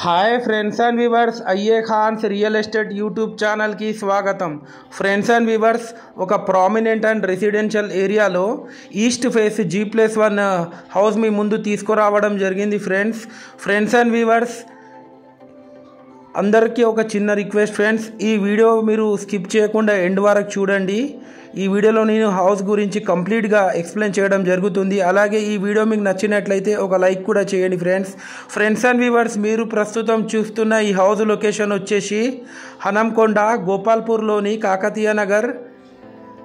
Hi friends and viewers, అయ్యే ఖాన్స్ real estate YouTube ఛానల్కి స్వాగతం. ఫ్రెండ్స్ అండ్ వ్యూవర్స్, ఒక ప్రామినెంట్ అండ్ రెసిడెన్షియల్ ఏరియాలో ఈస్ట్ ఫేస్ G+1 హౌస్ మీ ముందు తీసుకురావడం జరిగింది. ఫ్రెండ్స్ అండ్ వ్యూవర్స్, అందరికీ ఒక చిన్న రిక్వెస్ట్ ఫ్రెండ్స్, ఈ వీడియో మీరు స్కిప్ చేయకుండా ఎండ్ వరకు చూడండి. ఈ వీడియోలో నేను హౌస్ గురించి కంప్లీట్గా ఎక్స్ప్లెయిన్ చేయడం జరుగుతుంది. అలాగే ఈ వీడియో మీకు నచ్చినట్లయితే ఒక లైక్ కూడా చేయండి ఫ్రెండ్స్ అండ్ వ్యూవర్స్, మీరు ప్రస్తుతం చూస్తున్న ఈ హౌస్ లొకేషన్ వచ్చేసి హనంకొండ, గోపాల్పూర్లోని కాకతీయ నగర్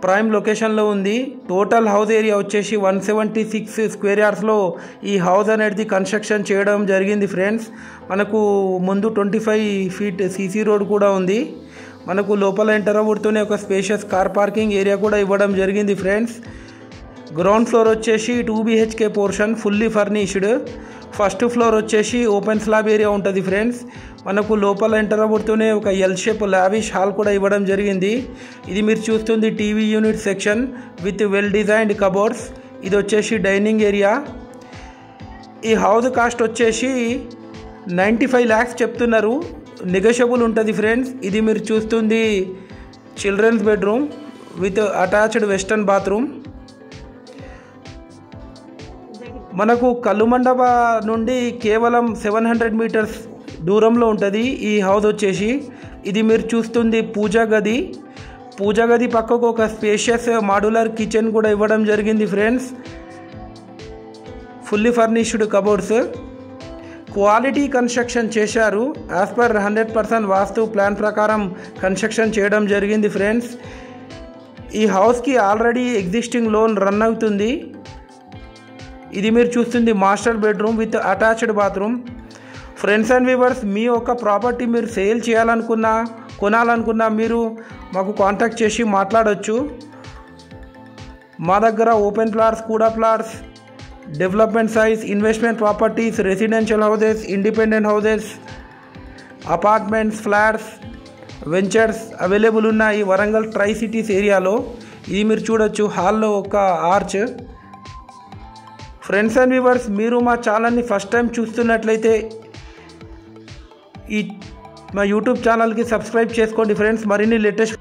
ప్రైమ్ లొకేషన్లో ఉంది. టోటల్ హౌస్ ఏరియా వచ్చేసి 176 స్క్వేర్ యార్డ్స్లో ఈ హౌస్ అనేది కన్స్ట్రక్షన్ చేయడం జరిగింది. ఫ్రెండ్స్, మనకు ముందు 25 ఫీట్ సీసీ రోడ్ కూడా ఉంది. మనకు లోపల ఎంటర్ అవుతూనే ఒక స్పేషియస్ కార్ పార్కింగ్ ఏరియా కూడా ఇవ్వడం జరిగింది. ఫ్రెండ్స్, గ్రౌండ్ ఫ్లోర్ వచ్చేసి 2 BHK portion fully furnished. First floor వచ్చేసి ఓపెన్ స్లాబ్ ఏరియా ఉంటుంది. ఫ్రెండ్స్, మనకు లోపల ఎంటర్ అవుతూనే ఒక ఎల్ షేప్ లావిష్ హాల్ కూడా ఇవ్వడం జరిగింది. ఇది మీరు చూస్తుంది TV unit section with well designed cupboards. ఇది వచ్చేసి డైనింగ్ ఏరియా. ఈ హౌస్ కాస్ట్ వచ్చేసి 95 lakhs చెప్తున్నారు, నెగోషియబుల్ ఉంటుంది. ఫ్రెండ్స్, ఇది మీరు చూస్తుంది children's bedroom with attached western bathroom. మనకు కల్లుమండప నుండి కేవలం 700 మీటర్స్ దూరంలో ఉంటుంది ఈ హౌస్ వచ్చేసి. ఇది మీరు చూస్తుంది పూజా గది పక్కకు ఒక స్పేషియస్ మాడ్యులర్ కిచెన్ కూడా ఇవ్వడం జరిగింది. Friends, fully furnished cupboards, quality construction చేశారు. యాజ్ పర్ 100% వాస్తు ప్లాన్ ప్రకారం కన్స్ట్రక్షన్ చేయడం జరిగింది. ఫ్రెండ్స్, ఈ హౌస్కి ఆల్రెడీ ఎగ్జిస్టింగ్ లోన్ రన్ అవుతుంది. ఇది మీరు చూస్తుంది master bedroom with attached bathroom. Friends and viewers, మీ యొక్క ప్రాపర్టీ మీరు సేల్ చేయాలనుకున్నా, కొనాలనుకున్నా మీరు మాకు కాంటాక్ట్ చేసి మాట్లాడవచ్చు. మా దగ్గర ఓపెన్ ప్లాట్స్, కూడా plots, development size, investment properties, residential houses, independent houses, apartments, flats, ventures available ఉన్నాయి వరంగల్ ట్రై సిటీస్ ఏరియాలో. ఇది మీరు చూడొచ్చు హాల్లో ఒక ఆర్చ్. ఫ్రెండ్స్ అండ్ వ్యూవర్స్, మీరు మా ఛానల్ని ఫస్ట్ టైం చూస్తున్నట్లయితే మా యూట్యూబ్ ఛానల్కి సబ్స్క్రైబ్ చేసుకోండి. ఫ్రెండ్స్, మరిన్ని లేటెస్ట్